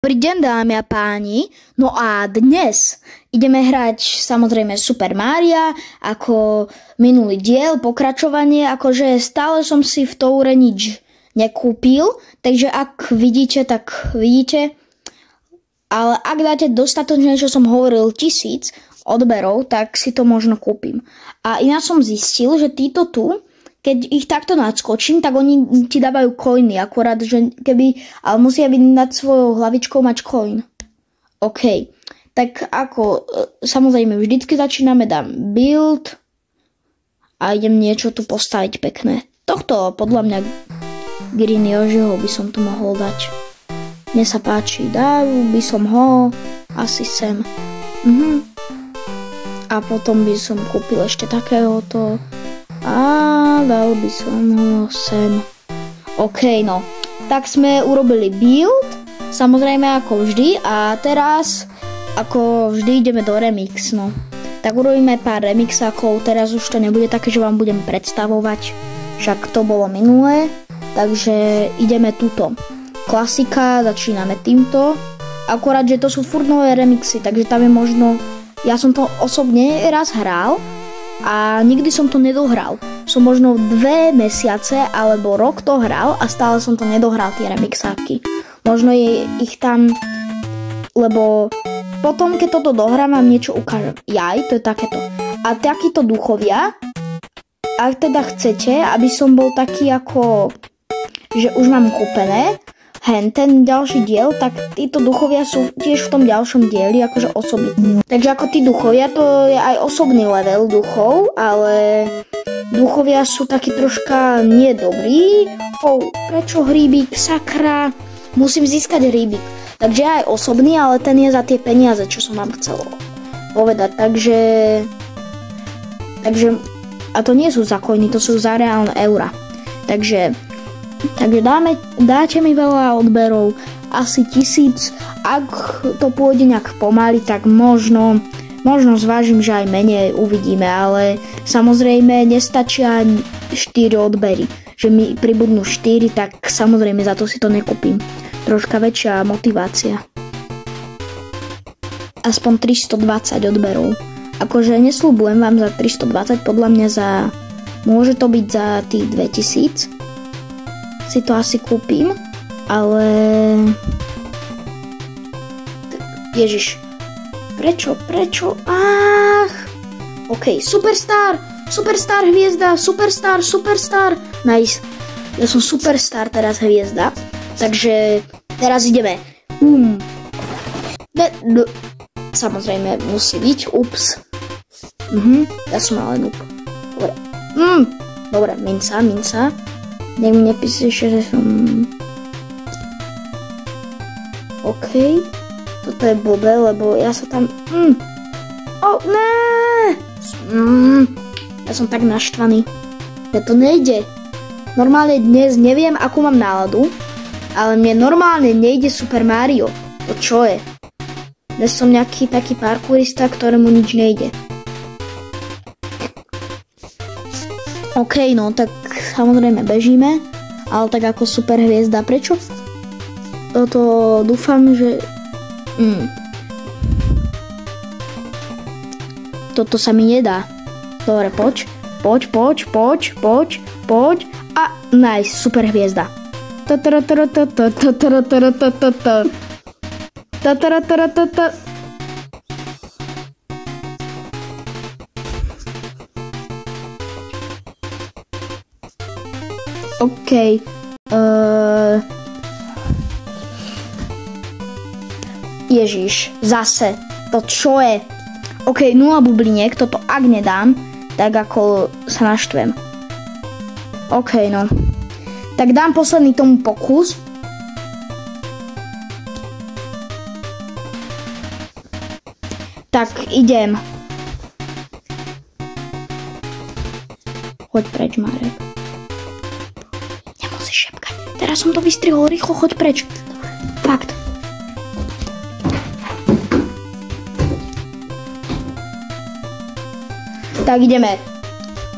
Dobrý deň, dámy a páni. No a dnes ideme hrať samozrejme Super Maria ako minulý diel, pokračovanie, akože stále som si v Toure nič nekúpil, takže ak vidíte, tak vidíte. Ale ak dáte dostatočne, čo som hovoril, 1000 odberov, tak si to možno kúpim. A ináč som zistil, že títo tu, keď ich takto nadskočím, tak oni ti dávajú coiny, akurát, že ale musia byť nad svojou hlavičkou mať coin. OK. Tak ako, samozrejme, vždycky začíname, dám build a idem niečo tu postaviť pekné. Tohto, podľa mňa, Green Yožiho by som tu mohol dať. Mne sa páči, dal by som ho asi sem. A potom by som kúpil ešte takéhoto. A dal by som ho sem. OK, no. Tak sme urobili build, samozrejme ako vždy. A teraz, ako vždy, ideme do remix, no. Tak urobíme pár remixákov, teraz už to nebude také, že vám budem predstavovať. Však to bolo minulé. Takže ideme tuto. Klasika, začíname týmto. Akorát, že to sú furt nové remixy, takže tam je možno... Ja som to osobne raz hral, a nikdy som to nedohral. Som možno 2 mesiace alebo rok to hral a stále som to nedohral, tie remixáky. Možno je ich tam, lebo potom, keď toto dohrám, vám niečo ukážem. Jaj, to je takéto. A takíto duchovia, ak teda chcete, aby som bol taký ako, že už mám kúpené, ten ďalší diel, tak títo duchovia sú tiež v tom ďalšom dieli akože osobitní. Takže ako tí duchovia, to je aj osobný level duchov, ale duchovia sú takí troška nedobrí. Prečo hríbik? Sakra, musím získať hríbik. Takže aj osobný, ale ten je za tie peniaze, čo som vám chcel povedať. Takže a to nie sú za coiny, to sú za reálne eura. Takže dáte mi veľa odberov, asi 1000. Ak to pôjde nejak pomaly, tak možno zvážim, že aj menej, uvidíme, ale samozrejme nestačia 4 odbery. Že mi pribudnú 4, tak samozrejme za to si to nekúpim. Troška väčšia motivácia. Aspoň 320 odberov. Akože nesľubujem vám za 320, podľa mňa môže to byť za tých 2000. Si to asi kúpim, ale... Ježiš. Prečo? Ach! OK, superstar hviezda, superstar. Nice. Ja som superstar teraz hviezda, takže teraz ideme. Samozrejme musí byť, ups. Ja som ale noob. Dobre. Dobre, minca. Nech mi nepíšeš, že som... OK. Toto je blbé, lebo ja sa tam... Ne! Ja som tak naštvaný. Ja to nejde. Normálne dnes neviem, akú mám náladu, ale mne normálne nejde Super Mario. To čo je? Dnes som nejaký taký parkourista, ktorému nič nejde. OK, no tak samozrejme bežíme, ale tak ako super hviezda. Prečo? Toto dúfam, že... Toto sa mi nedá. Dobre, poď. A nice, super hviezda. OK. Ježiš, zase. To čo je? OK, 0 bubliniek, toto ak nedám, tak ako sa naštvem. OK, no. Tak dám posledný tomu pokus. Tak, idem. Choď preč, Marek. Nemusíš šepkať. Teraz som to vystrihol, rýchlo choď preč. Fakt. Tak ideme.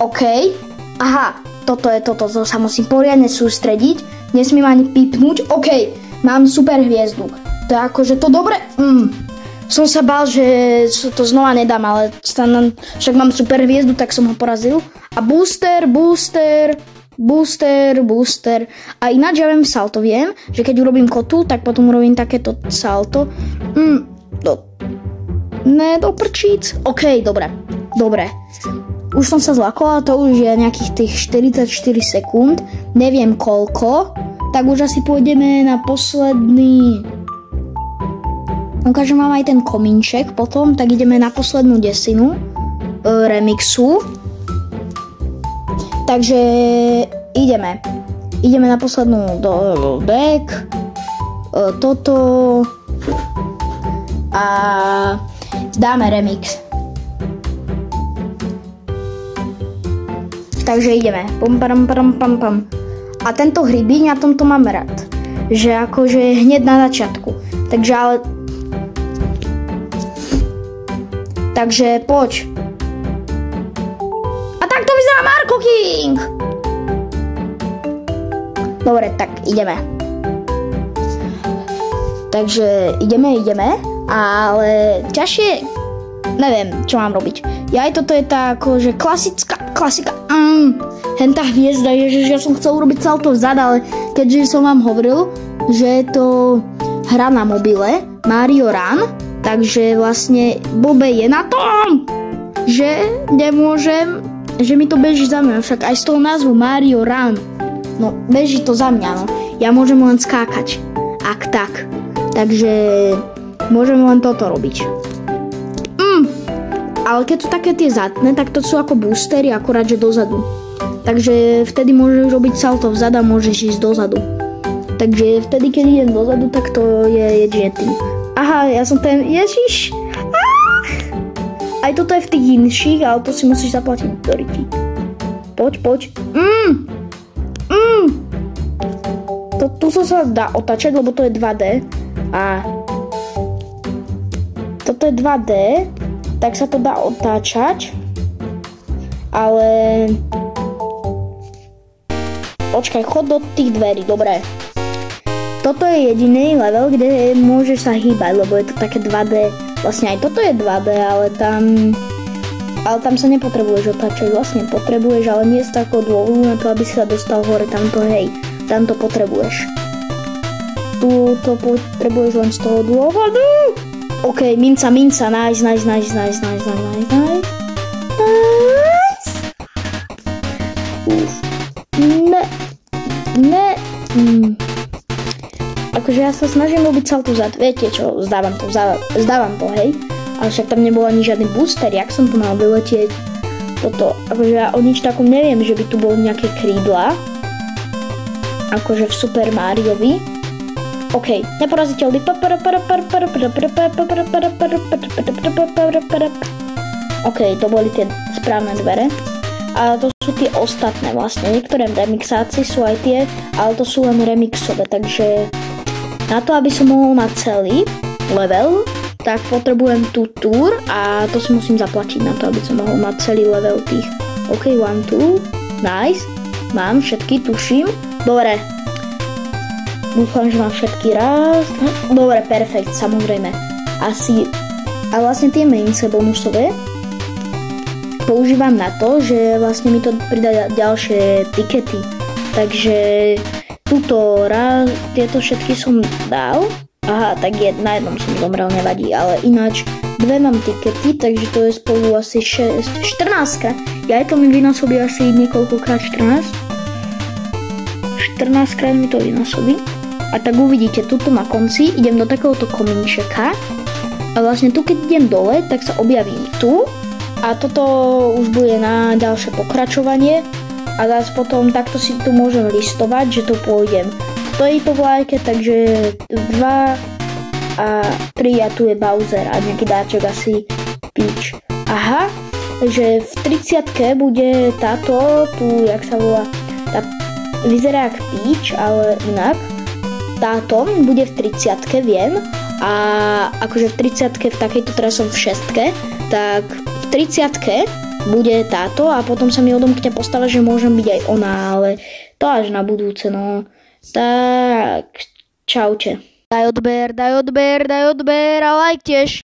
OK. Aha, toto sa musím poriadne sústrediť. Nesmiem ani pípnúť. OK, mám super hviezdu. To je akože to dobre. Som sa bál, že to znova nedám, ale však mám super hviezdu, tak som ho porazil. A booster. A ináč ja viem salto, viem, že keď urobím kotul, tak potom urobím takéto salto. Do prčíc. OK, dobre. Už som sa zlakla, to už je nejakých tých 44 sekúnd. Neviem koľko, tak už asi pôjdeme na posledný... Ukážem vám aj ten komínček potom, tak ideme na poslednú desinu remixu. Takže ideme na poslednú deck, toto a dáme remix. Takže ideme. Pam. A tento hrybík, na tomto mám rád. Že akože hneď na začiatku. Takže poď. A tak to vyzerá Marco King. Dobre, tak ideme. Takže ideme, ale ťažšie neviem, čo mám robiť. Aj toto je tá akože klasika. Hentá hviezda, ježiš, ja som chcel urobiť salto vzad, ale keďže som vám hovoril, že je to hra na mobile, Mario Run, takže vlastne blbe je na tom, že nemôžem, že mi to beží za mňa, však aj z toho názvu Mario Run, no beží to za mňa, no. Ja môžem len skákať, ak tak, takže môžem len toto robiť. Ale keď sú také tie zadné, tak to sú ako boostery, akurát že dozadu. Takže vtedy môžeš robiť salto vzad a môžeš ísť dozadu. Takže vtedy, keď idem dozadu, tak to je jedine tým. Aha, ja som ten... Ježiš! Aj toto je v tých inších, ale to si musíš zaplatiť do ryti. Poď. Tu sa dá otáčať, lebo to je 2D. A... toto je 2D, tak sa to dá otáčať. Ale... počkaj, chod do tých dverí, dobre. Toto je jediný level, kde môžeš sa hýbať, lebo je to také 2D. Vlastne aj toto je 2D, ale tam sa nepotrebuješ otáčať. Vlastne potrebuješ, ale nie z takého dôvodu na to, aby si sa dostal hore. Tamto potrebuješ. Tu to potrebuješ len z toho dôvodu. OK, minca, nice. Akože ja sa snažím robiť salto vzad, viete čo, zdávam to, hej. Ale však tam nebol ani žiadny booster, jak som tu mal vyletieť. Toto, akože ja o nič takom neviem, že by tu boli nejaké krídla. Akože v Super Mariovi. OK, neporaziteľný. OK, to boli tie správne dvere. A to sú tie ostatné vlastne. Niektoré remixácie sú aj tie, ale to sú len remixové, takže na to, aby som mohol mať celý level, tak potrebujem tú túr a to si musím zaplatiť na to, aby som mohol mať celý level tých. OK, 1, 2, nice. Mám všetky, tuším. Dobre. Dúfam, že mám všetky raz. Dobre, perfekt, samozrejme. Asi. A vlastne tie mince bonusové používam na to, že vlastne mi to pridá ďalšie tikety. Takže tieto všetky som dal. Aha, tak na jednom som zomrel, nevadí, ale ináč dve mám tikety, takže to je spolu asi 14. Ja aj to mi vynásobí asi niekoľkokrát 14. 14 krát mi to vynásobí. A tak uvidíte, tuto na konci idem do takéhoto komínčeka a vlastne tu keď idem dole, tak sa objavím tu a toto už bude na ďalšie pokračovanie a zase potom takto si tu môžem listovať, že tu pôjdem v tejto vlajke, takže 2 a 3 a tu je Bowser a nejaký dáček asi Peach. Aha, že v 30-ke bude táto, tu jak sa volá, tá vyzerá jak Peach, ale inak. Táto bude v 30-ke, viem, a akože v 30-ke, v takejto, teraz som v 6-ke, tak v 30-ke bude táto a potom sa mi odomkne postava, že môžem byť aj ona, ale to až na budúce, no. Tak, čaute. Daj odber a like tiež.